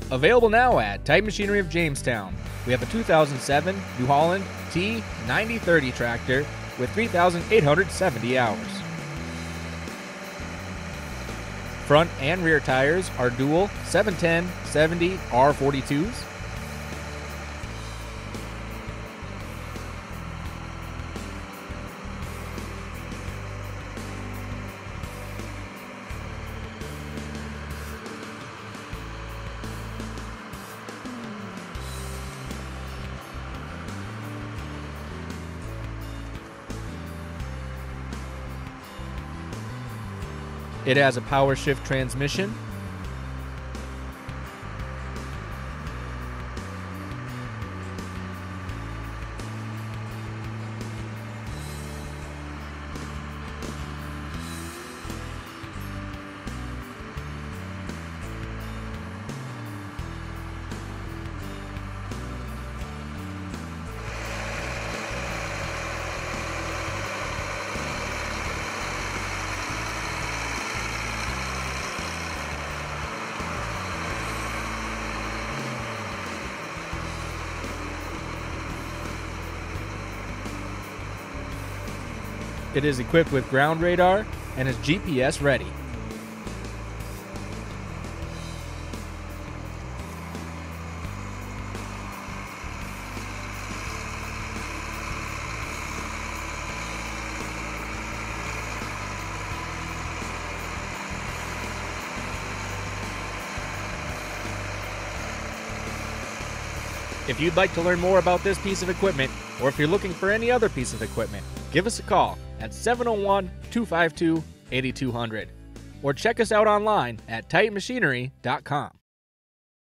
Available now at Titan Machinery of Jamestown. We have a 2007 New Holland T9030 tractor with 3,870 hours. Front and rear tires are dual 710/70 R42s. It has a power shift transmission, it is equipped with ground radar and is GPS ready. If you'd like to learn more about this piece of equipment, or if you're looking for any other piece of equipment, give us a call at 701-252-8200 or check us out online at titanmachinery.com.